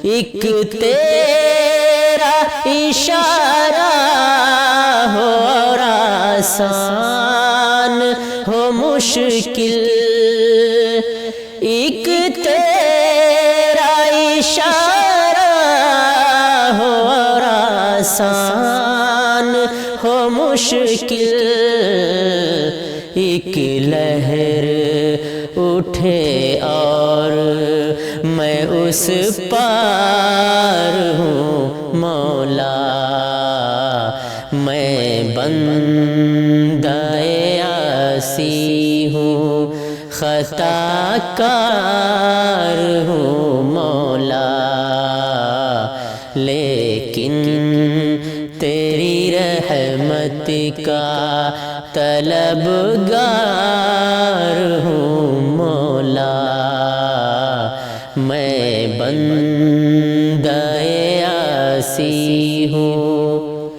ایک تیرا اشارہ ہو اور آسان ہو مشکل، ایک تیرا اشارہ ہو اور آسان ہو مشکل، ایک لہر اٹھے اور میں اس پار ہوں مولا، میں بندہ عاصی ہوں خطا کار ہوں مولا، لیکن تیری رحمت کا طلبگار ہوں مولا، میں بندہ عاصی ہوں